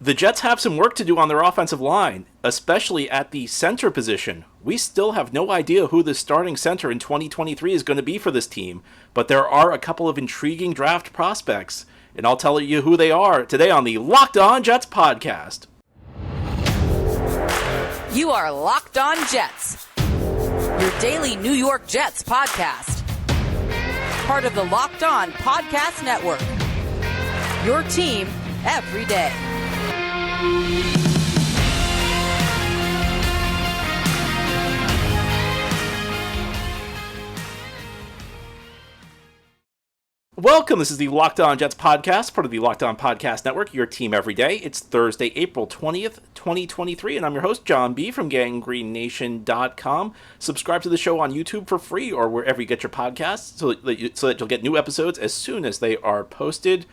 The Jets have some work to do on their offensive line, especially at the center position. We still have no idea who the starting center in 2023 is going to be for this team, but there are a couple of intriguing draft prospects, and I'll tell you who they are today on the Locked On Jets podcast. You are Locked On Jets, your daily New York Jets podcast. Part of the Locked On Podcast Network, your team every day. Welcome, this is the Locked On Jets podcast, part of the Locked On Podcast Network, your team every day. It's Thursday, April 20th, 2023, and I'm your host, John B. from GangGreenNation.com. Subscribe to the show on YouTube for free or wherever you get your podcasts so that you'll get new episodes as soon as they are posted.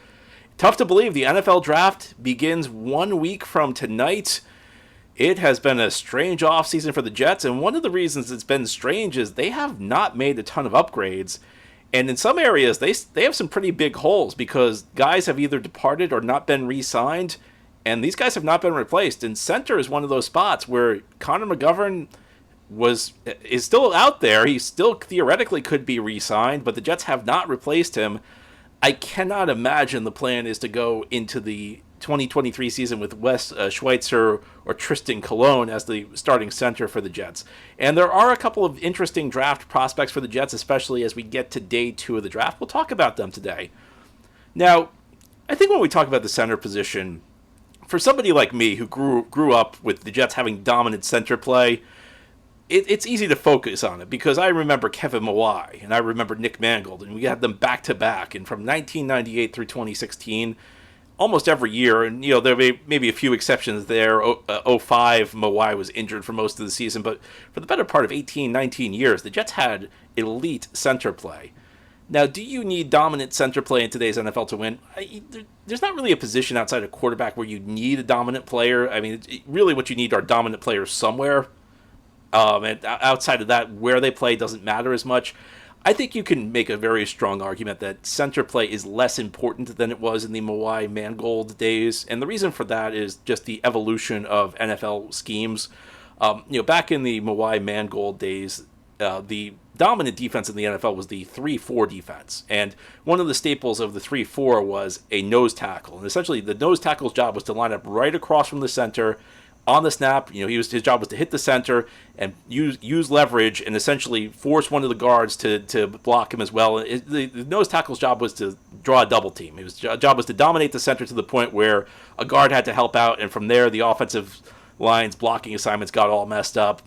Tough to believe, the NFL Draft begins 1 week from tonight. It has been a strange offseason for the Jets, and one of the reasons it's been strange is they have not made a ton of upgrades. And in some areas, they have some pretty big holes because guys have either departed or not been re-signed, and these guys have not been replaced. And center is one of those spots where Connor McGovern is still out there. He still theoretically could be re-signed, but the Jets have not replaced him. I cannot imagine the plan is to go into the 2023 season with Wes Schweitzer or Tristan Colon as the starting center for the Jets. And there are a couple of interesting draft prospects for the Jets, especially as we get to day 2 of the draft. We'll talk about them today. Now, I think when we talk about the center position, for somebody like me who grew up with the Jets having dominant center play, it's easy to focus on it because I remember Kevin Mawai and I remember Nick Mangold, and we had them back-to-back. And from 1998 through 2016, almost every year, and there may be a few exceptions there. 05, Mawai was injured for most of the season, but for the better part of 18, 19 years, the Jets had elite center play. Now, do you need dominant center play in today's NFL to win? There's not really a position outside of quarterback where you need a dominant player. I mean, really what you need are dominant players somewhere. And outside of that, where they play doesn't matter as much. I think you can make a very strong argument that center play is less important than it was in the Mawai Mangold days, and the reason for that is just the evolution of NFL schemes. Back in the Mawai Mangold days, the dominant defense in the NFL was the 3-4 defense, and one of the staples of the 3-4 was a nose tackle, and essentially the nose tackle's job was to line up right across from the center. On the snap, his job was to hit the center and use leverage and essentially force one of the guards to block him as well. The nose tackle's job was to draw a double team. His job was to dominate the center to the point where a guard had to help out, and from there the offensive line's blocking assignments got all messed up.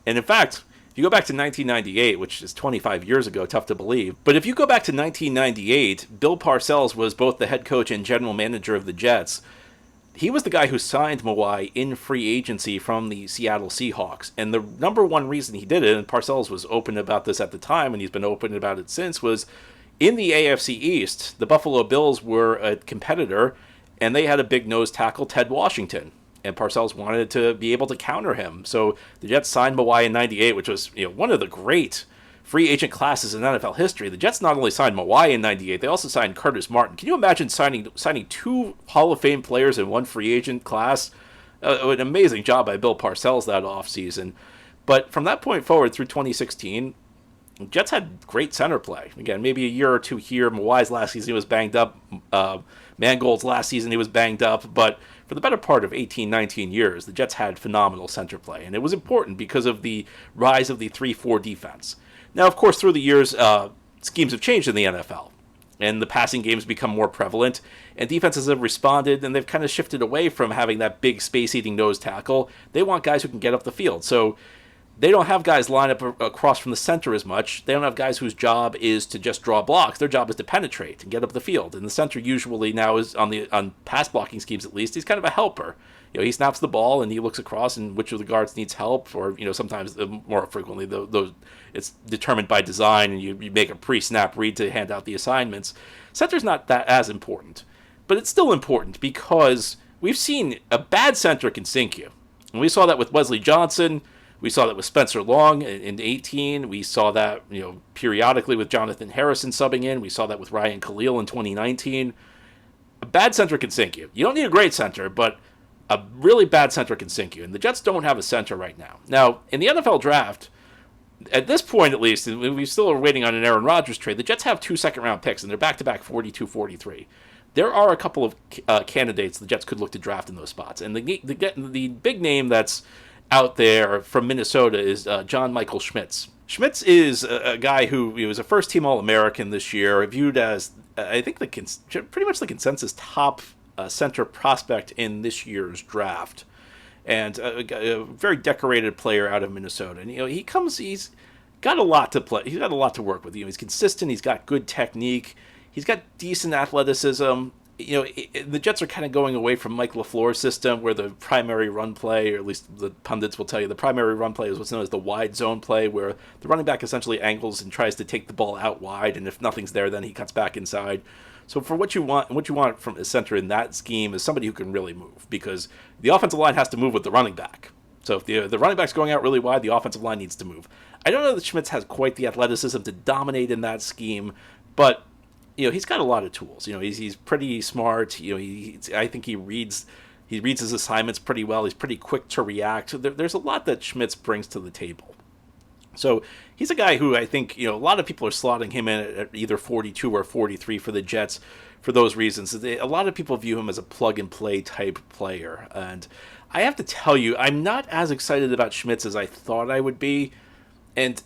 And in fact, if you go back to 1998, which is 25 years ago, tough to believe, but if you go back to 1998, Bill Parcells was both the head coach and general manager of the Jets. He was the guy who signed Mawai in free agency from the Seattle Seahawks. And the number one reason he did it, and Parcells was open about this at the time, and he's been open about it since, was in the AFC East, the Buffalo Bills were a competitor, and they had a big nose tackle, Ted Washington. And Parcells wanted to be able to counter him. So the Jets signed Mawai in 98, which was one of the great free agent classes in NFL history. The Jets not only signed Mawai in 98, they also signed Curtis Martin. Can you imagine signing 2 Hall of Fame players in one free agent class? An amazing job by Bill Parcells that offseason. But from that point forward through 2016, the Jets had great center play. Again, maybe a year or two here. Mawai's last season he was banged up. Mangold's last season he was banged up. But for the better part of 18, 19 years, the Jets had phenomenal center play. And it was important because of the rise of the 3-4 defense. Now, of course, through the years, schemes have changed in the NFL, and the passing game's become more prevalent, and defenses have responded, and they've kind of shifted away from having that big space-eating nose tackle. They want guys who can get up the field. So they don't have guys line up across from the center as much. They don't have guys whose job is to just draw blocks. Their job is to penetrate and get up the field. And the center usually now is, on pass blocking schemes at least, he's kind of a helper. He snaps the ball and he looks across and which of the guards needs help, or sometimes more frequently those it's determined by design and you make a pre-snap read to hand out the assignments. Center's not that as important, but it's still important because we've seen a bad center can sink you. And we saw that with Wesley Johnson. We saw that with Spencer Long in 18. We saw that periodically with Jonathan Harrison subbing in. We saw that with Ryan Khalil in 2019. A bad center can sink you. You don't need a great center, but a really bad center can sink you, and the Jets don't have a center right now. Now, in the NFL draft, at this point at least, and we still are waiting on an Aaron Rodgers trade, the Jets have 2 second-round picks, and they're back-to-back 42, 43. There are a couple of candidates the Jets could look to draft in those spots, and the big name that's out there from Minnesota is John Michael Schmitz. Schmitz is a guy who he was a first-team All-American this year, viewed as, I think, pretty much the consensus top center prospect in this year's draft, and a very decorated player out of Minnesota. And he's got a lot to play. He's got a lot to work with. He's consistent. He's got good technique. He's got decent athleticism. The Jets are kind of going away from Mike LaFleur's system, where the primary run play, or at least the pundits will tell you, the primary run play is what's known as the wide zone play, where the running back essentially angles and tries to take the ball out wide, and if nothing's there, then he cuts back inside. So for what you want from a center in that scheme is somebody who can really move, because the offensive line has to move with the running back. So if the running back's going out really wide, the offensive line needs to move. I don't know that Schmitz has quite the athleticism to dominate in that scheme, but he's got a lot of tools. He's pretty smart. I think he reads his assignments pretty well. He's pretty quick to react. There's a lot that Schmitz brings to the table. So he's a guy who I think a lot of people are slotting him in at either 42 or 43 for the Jets for those reasons. A lot of people view him as a plug and play type player, and I have to tell you, I'm not as excited about Schmitz as I thought I would be, and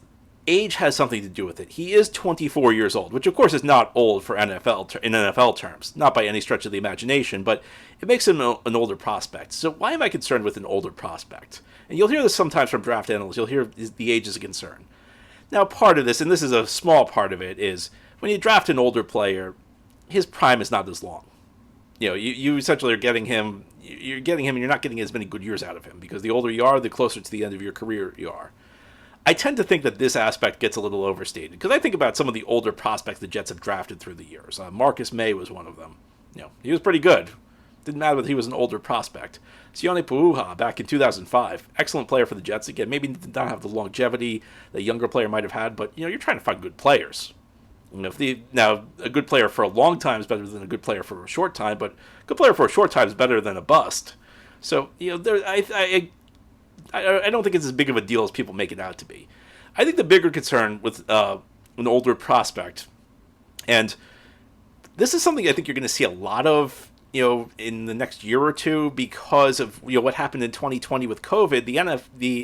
age has something to do with it. He is 24 years old, which of course is not old for in NFL terms, not by any stretch of the imagination, but it makes him an older prospect. So why am I concerned with an older prospect? And you'll hear this sometimes from draft analysts. You'll hear the age is a concern. Now, part of this, and this is a small part of it, is when you draft an older player, his prime is not as long. You essentially are getting him. You're getting him, and you're not getting as many good years out of him, because the older you are, the closer to the end of your career you are. I tend to think that this aspect gets a little overstated, because I think about some of the older prospects the Jets have drafted through the years. Marcus May was one of them. He was pretty good. Didn't matter whether he was an older prospect. Sione Puuha back in 2005, excellent player for the Jets. Again, maybe did not have the longevity the younger player might have had, but you're trying to find good players. Now, a good player for a long time is better than a good player for a short time, but a good player for a short time is better than a bust. So I don't think it's as big of a deal as people make it out to be. I think the bigger concern with an older prospect, and this is something I think you're going to see a lot of, in the next year or two, because of what happened in 2020 with COVID. The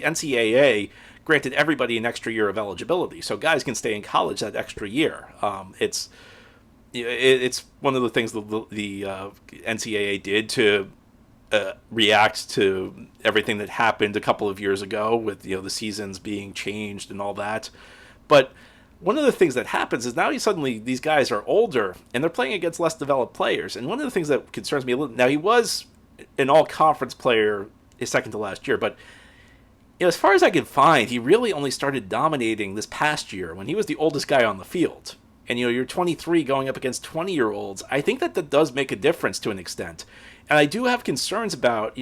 NCAA granted everybody an extra year of eligibility, so guys can stay in college that extra year. It's one of the things the NCAA did to react to everything that happened a couple of years ago with the seasons being changed and all that. But one of the things that happens is now suddenly these guys are older and they're playing against less developed players. And one of the things that concerns me a little, now he was an all-conference player his second to last year, but as far as I can find, he really only started dominating this past year when he was the oldest guy on the field. And you're 23 going up against 20-year-olds. I think that does make a difference to an extent. And I do have concerns about,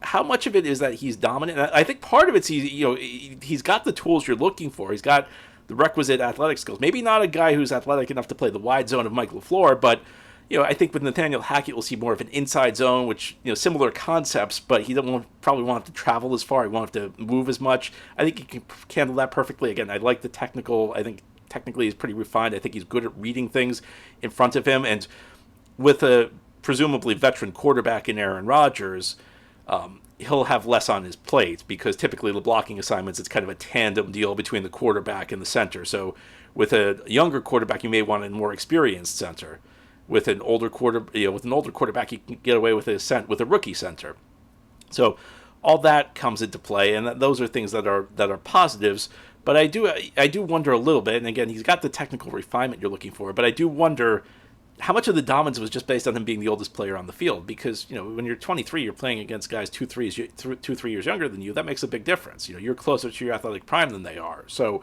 how much of it is that he's dominant. And I think part of it's he's got the tools you're looking for. He's got the requisite athletic skills. Maybe not a guy who's athletic enough to play the wide zone of Mike LaFleur, but I think with Nathaniel Hackett we'll see more of an inside zone, which similar concepts, but he probably won't have to travel as far. He won't have to move as much. I think he can handle that perfectly. Again, I like the technical. I think technically he's pretty refined. I think he's good at reading things in front of him, and with a presumably veteran quarterback in Aaron Rodgers, he'll have less on his plate, because typically the blocking assignments, it's kind of a tandem deal between the quarterback and the center. So with a younger quarterback, you may want a more experienced center. With an older quarterback, you can get away with a rookie center. So all that comes into play, and those are things that are positives. But I do wonder a little bit, and again, he's got the technical refinement you're looking for, but I do wonder how much of the dominance was just based on him being the oldest player on the field. Because when you're 23, you're playing against guys 3 years younger than you. That makes a big difference. You're closer to your athletic prime than they are. So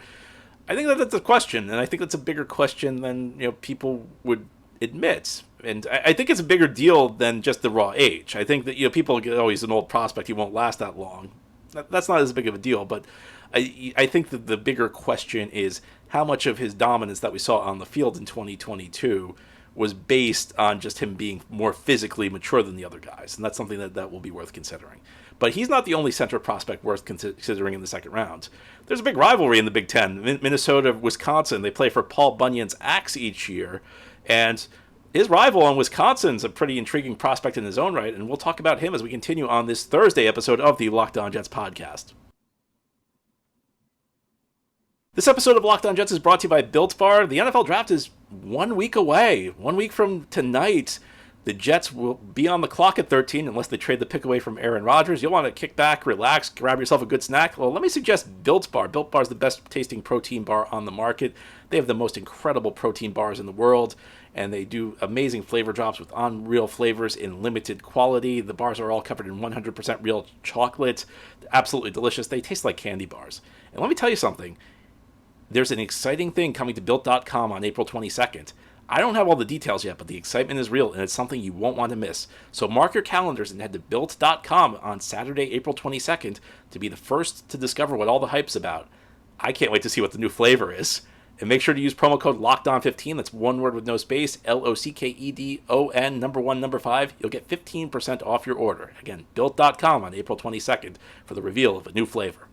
I think that's a question, and I think that's a bigger question than people would admit. And I think it's a bigger deal than just the raw age. I think that people get, oh, he's an old prospect, he won't last that long. That's not as big of a deal, but I think that the bigger question is how much of his dominance that we saw on the field in 2022 was based on just him being more physically mature than the other guys, and that's something that will be worth considering. But he's not the only center prospect worth considering in the second round. There's a big rivalry in the Big Ten. Minnesota, Wisconsin, they play for Paul Bunyan's Axe each year, and his rival on Wisconsin's a pretty intriguing prospect in his own right, and we'll talk about him as we continue on this Thursday episode of the Locked On Jets podcast. This episode of Locked On Jets is brought to you by Built Bar. The NFL Draft is 1 week away. 1 week from tonight, the Jets will be on the clock at 13 unless they trade the pick away from Aaron Rodgers. You'll want to kick back, relax, grab yourself a good snack. Well, let me suggest Built Bar. Built Bar is the best tasting protein bar on the market. They have the most incredible protein bars in the world, and they do amazing flavor drops with unreal flavors in limited quality. The bars are all covered in 100% real chocolate. They're absolutely delicious. They taste like candy bars. And let me tell you something. There's an exciting thing coming to Built.com on April 22nd. I don't have all the details yet, but the excitement is real, and it's something you won't want to miss. So mark your calendars and head to Built.com on Saturday, April 22nd to be the first to discover what all the hype's about. I can't wait to see what the new flavor is. And make sure to use promo code LOCKEDON15, that's one word with no space, LOCKEDON, number 1, number 5. You'll get 15% off your order. Again, Built.com on April 22nd for the reveal of a new flavor.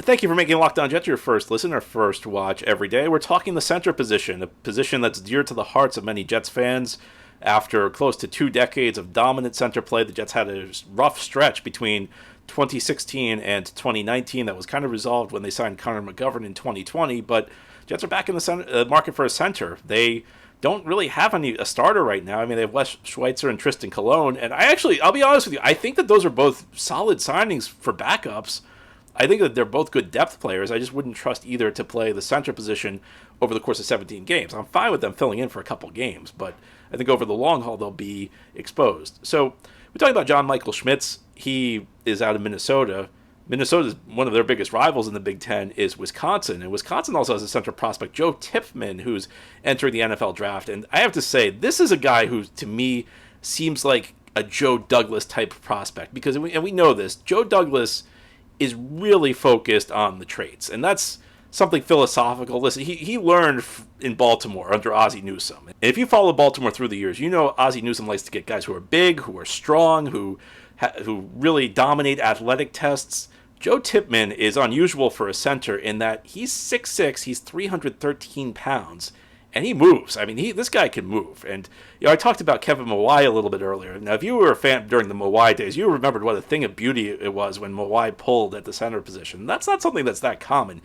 Thank you for making Locked On Jets your first listen or first watch every day. We're talking the center position, a position that's dear to the hearts of many Jets fans. After close to 2 decades of dominant center play, the Jets had a rough stretch between 2016 and 2019 that was kind of resolved when they signed Connor McGovern in 2020, but Jets are back in the market for a center. They don't really have a starter right now. I mean, they have Wes Schweitzer and Tristan Colon, and I'll be honest with you, I think that those are both solid signings for backups. I think that they're both good depth players. I just wouldn't trust either to play the center position over the course of 17 games. I'm fine with them filling in for a couple games, but I think over the long haul they'll be exposed. So we're talking about John Michael Schmitz. He is out of Minnesota. Minnesota's one of their biggest rivals in the Big Ten is Wisconsin, and Wisconsin also has a center prospect, Joe Tippmann, who's entering the NFL draft. And I have to say, this is a guy who, to me, seems like a Joe Douglas type of prospect, because we know this. Joe Douglas is really focused on the traits, and that's something philosophical. Listen, he learned in Baltimore under Ozzie Newsome. And if you follow Baltimore through the years, you know Ozzie Newsome likes to get guys who are big, who are strong, who really dominate athletic tests. Joe Tippmann is unusual for a center in that he's 6'6", he's 313 pounds, and he moves. I mean, this guy can move. And I talked about Kevin Mawai a little bit earlier. Now, if you were a fan during the Mawai days, you remembered what a thing of beauty it was when Mawai pulled at the center position. That's not something that's that common.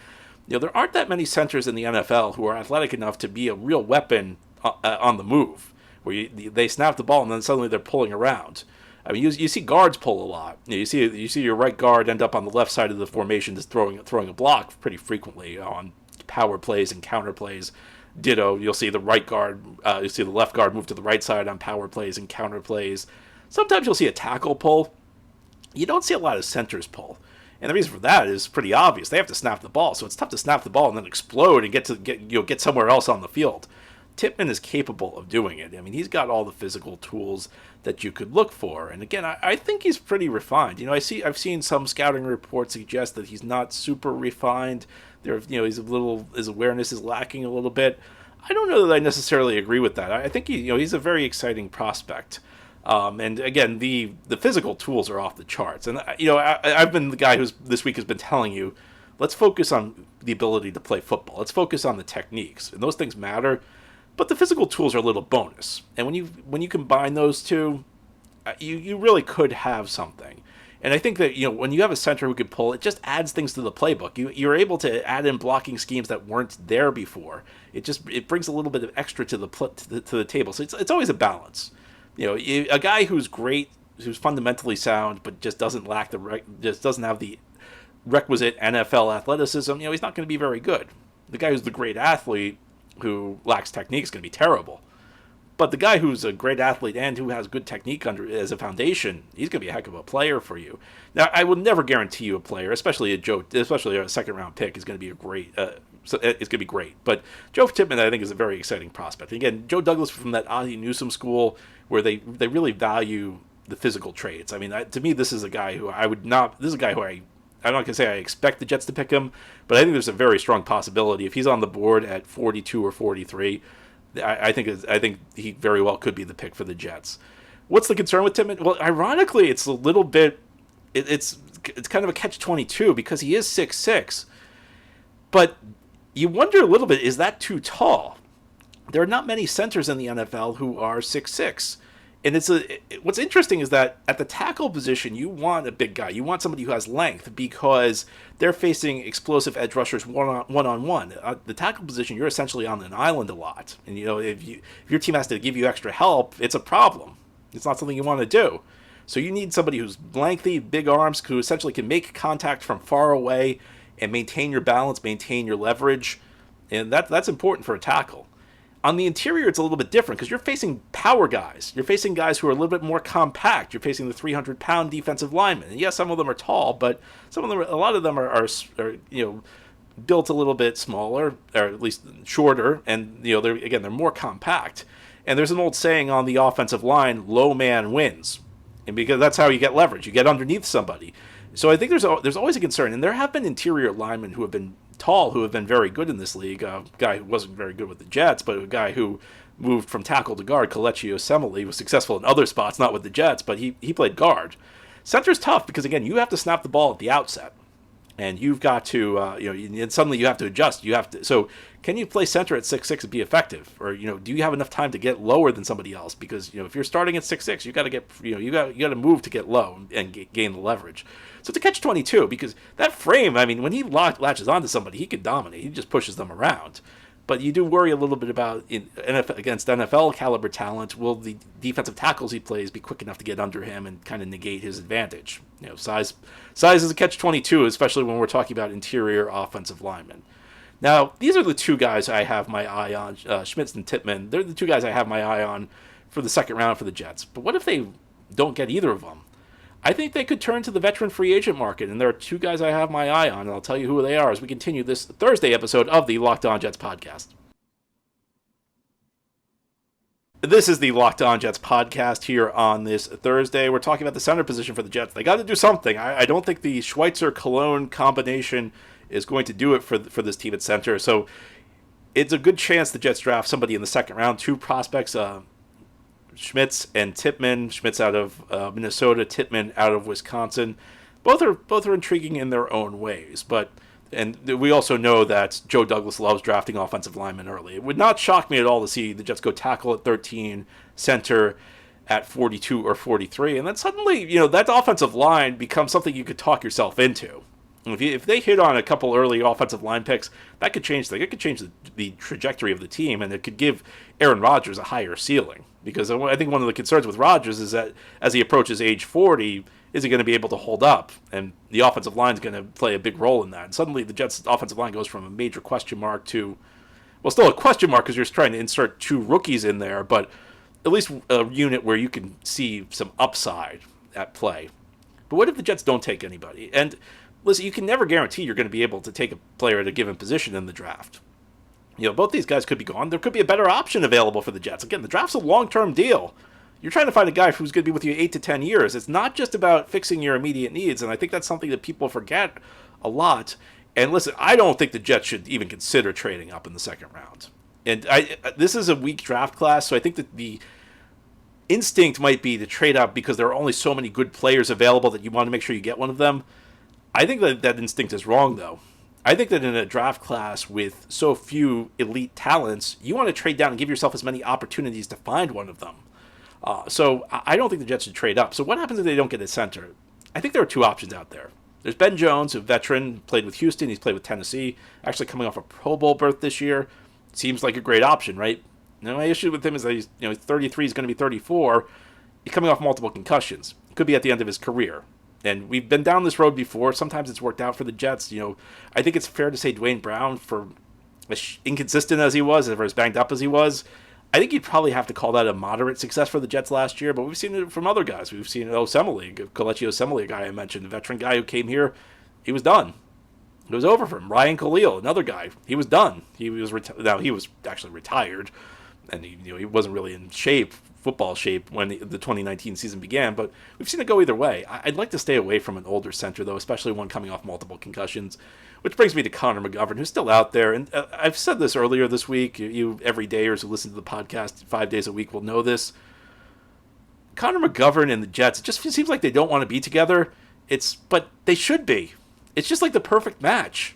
There aren't that many centers in the NFL who are athletic enough to be a real weapon on the move, where they snap the ball and then suddenly they're pulling around. I mean, you see guards pull a lot. You see your right guard end up on the left side of the formation just throwing a block pretty frequently on power plays and counter plays. Ditto, you'll see the right guard, you'll see the left guard move to the right side on power plays and counter plays. Sometimes you'll see a tackle pull. You don't see a lot of centers pull. And the reason for that is pretty obvious. They have to snap the ball, so it's tough to snap the ball and then explode and get somewhere else on the field. Tippmann is capable of doing it. I mean, he's got all the physical tools that you could look for. And again, I think he's pretty refined. I've seen some scouting reports suggest that he's not super refined. His awareness is lacking a little bit. I don't know that I necessarily agree with that. I think he's a very exciting prospect. And again, the physical tools are off the charts. And I've been the guy who's this week has been telling you, let's focus on the ability to play football. Let's focus on the techniques, and those things matter. But the physical tools are a little bonus. And when you combine those two, you really could have something. And I think that when you have a center who can pull, it just adds things to the playbook. You're able to add in blocking schemes that weren't there before. It brings a little bit of extra to the table. So it's always a balance. A guy who's great, who's fundamentally sound, but just doesn't have the requisite NFL athleticism. He's not going to be very good. The guy who's the great athlete who lacks technique is going to be terrible. But the guy who's a great athlete and who has good technique as a foundation, he's going to be a heck of a player for you. Now, I will never guarantee you a player, especially a second-round pick, is going to be it's going to be great. But Joe Tippmann, I think, is a very exciting prospect. Again, Joe Douglas from that Ozzie Newsome school, where they really value the physical traits. I mean, to me, this is a guy who I I'm not going to say I expect the Jets to pick him, but I think there's a very strong possibility if he's on the board at 42 or 43. I think he very well could be the pick for the Jets. What's the concern with Tippmann? Well, ironically, it's a little bit. It's kind of a catch-22 because he is 6'6", but you wonder a little bit, is that too tall? There are not many centers in the NFL who are 6'6". And what's interesting is that at the tackle position, you want a big guy. You want somebody who has length because they're facing explosive edge rushers one-on-one. The tackle position, you're essentially on an island a lot. And, if your team has to give you extra help, it's a problem. It's not something you want to do. So you need somebody who's lengthy, big arms, who essentially can make contact from far away and maintain your balance, maintain your leverage. And that's important for a tackle. On the interior, it's a little bit different because you're facing power guys. You're facing guys who are a little bit more compact. You're facing the 300-pound defensive linemen. And yes, some of them are tall, but a lot of them are built a little bit smaller, or at least shorter, and they're more compact. And there's an old saying on the offensive line: "Low man wins," and because that's how you get leverage. You get underneath somebody. So I think there's always a concern, and there have been interior linemen who have been tall, who have been very good in this league. A guy who wasn't very good with the Jets, but a guy who moved from tackle to guard, Kelechi Osemele, was successful in other spots, not with the Jets, but he played guard. Center's tough because, again, you have to snap the ball at the outset, and you've got to, and suddenly you have to adjust. So can you play center at 6'6" and be effective? Or, do you have enough time to get lower than somebody else? Because, if you're starting at 6'6", you got to get, you got to move to get low and gain the leverage. So it's a catch-22 because that frame, when he latches onto somebody, he can dominate. He just pushes them around. But you do worry a little bit about against NFL caliber talent, will the defensive tackles he plays be quick enough to get under him and kind of negate his advantage? Size is a catch-22, especially when we're talking about interior offensive linemen. Now, these are the two guys I have my eye on, Schmitz and Tippmann. They're the two guys I have my eye on for the second round for the Jets. But what if they don't get either of them? I think they could turn to the veteran free agent market, and there are two guys I have my eye on, and I'll tell you who they are as we continue this Thursday episode of the Locked On Jets podcast. This is the Locked On Jets podcast here on this Thursday. We're talking about the center position for the Jets. They got to do something. I don't think the Schweitzer-Cologne combination is going to do it for this team at center, so it's a good chance the Jets draft somebody in the second round. Two prospects, Schmitz and Tippmann. Schmitz out of Minnesota, Tippmann out of Wisconsin. Both are intriguing in their own ways, and we also know that Joe Douglas loves drafting offensive linemen early. It would not shock me at all to see the Jets go tackle at 13, center at 42 or 43, and then suddenly, that offensive line becomes something you could talk yourself into. If they hit on a couple early offensive line picks, that could change things. It could change the trajectory of the team, and it could give Aaron Rodgers a higher ceiling. Because I think one of the concerns with Rodgers is that as he approaches age 40, is he going to be able to hold up? And the offensive line is going to play a big role in that. And suddenly the Jets' offensive line goes from a major question mark to, well, still a question mark because you're trying to insert two rookies in there, but at least a unit where you can see some upside at play. But what if the Jets don't take anybody? And listen, you can never guarantee you're going to be able to take a player at a given position in the draft. Both these guys could be gone. There could be a better option available for the Jets. Again, the draft's a long-term deal. You're trying to find a guy who's going to be with you 8 to 10 years. It's not just about fixing your immediate needs, and I think that's something that people forget a lot. And listen, I don't think the Jets should even consider trading up in the second round. And this is a weak draft class, so I think that the instinct might be to trade up because there are only so many good players available that you want to make sure you get one of them. I think that instinct is wrong, though. I think that in a draft class with so few elite talents, you want to trade down and give yourself as many opportunities to find one of them. So I don't think the Jets should trade up. So what happens if they don't get a center? I think there are two options out there. There's Ben Jones, a veteran, played with Houston. He's played with Tennessee, actually coming off a Pro Bowl berth this year. Seems like a great option, right? Now, my issue with him is that he's 33, he's going to be 34. He's coming off multiple concussions. Could be at the end of his career. And we've been down this road before. Sometimes it's worked out for the Jets. I think it's fair to say Dwayne Brown, for as inconsistent as he was, or as banged up as he was, I think you'd probably have to call that a moderate success for the Jets last year. But we've seen it from other guys. We've seen Kelechi Osemele, a guy I mentioned, a veteran guy who came here. He was done. It was over for him. Ryan Khalil, another guy. He was done. He was now he was actually retired, and he wasn't really in shape football shape when the 2019 season began, but we've seen it go either way. I'd like to stay away from an older center, though, especially one coming off multiple concussions, which brings me to Connor McGovern, who's still out there. And I've said this earlier this week. You everydayers who listen to the podcast 5 days a week will know this. Connor McGovern and the Jets, it just seems like they don't want to be together. But they should be. It's just like the perfect match.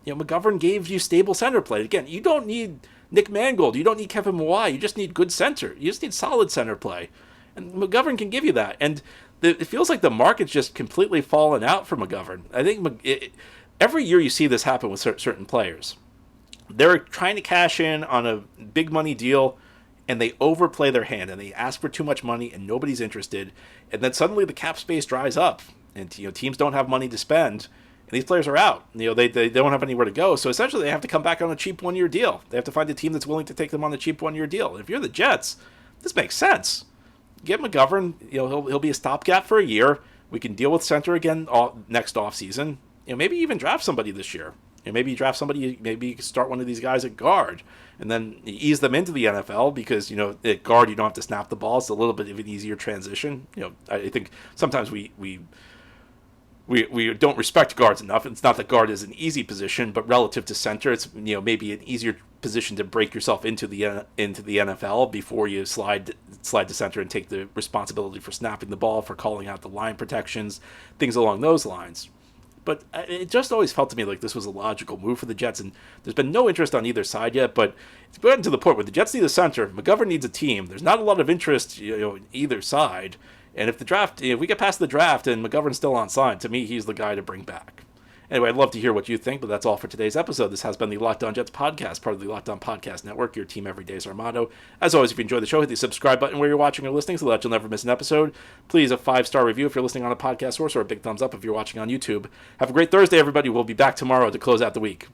McGovern gave you stable center play. Again, you don't need Nick Mangold. You don't need Kevin Mawai. You just need good center. You just need solid center play. And McGovern can give you that. And it feels like the market's just completely fallen out for McGovern. I think every year you see this happen with certain players. They're trying to cash in on a big money deal, and they overplay their hand, and they ask for too much money, and nobody's interested. And then suddenly the cap space dries up, and teams don't have money to spend. And these players are out. They don't have anywhere to go. So essentially they have to come back on a cheap one-year deal. They have to find a team that's willing to take them on a cheap one-year deal. If you're the Jets, this makes sense. Get McGovern. He'll be a stopgap for a year. We can deal with center again next offseason. Maybe even draft somebody this year. Maybe you draft somebody. Maybe you can start one of these guys at guard, and then ease them into the NFL because at guard you don't have to snap the ball. It's a little bit of an easier transition. I think sometimes we don't respect guards enough. It's not that guard is an easy position, but relative to center, it's maybe an easier position to break yourself into the NFL before you slide to center and take the responsibility for snapping the ball, for calling out the line protections, things along those lines. But it just always felt to me like this was a logical move for the Jets, and there's been no interest on either side yet. But it's gotten to the point where the Jets need a center, McGovern needs a team. There's not a lot of interest, either side. And if we get past the draft and McGovern's still unsigned, to me, he's the guy to bring back. Anyway, I'd love to hear what you think, but that's all for today's episode. This has been the Locked On Jets podcast, part of the Locked On Podcast Network. Your team every day is our motto. As always, if you enjoy the show, hit the subscribe button where you're watching or listening so that you'll never miss an episode. Please, a 5-star review if you're listening on a podcast source, or a big thumbs up if you're watching on YouTube. Have a great Thursday, everybody. We'll be back tomorrow to close out the week.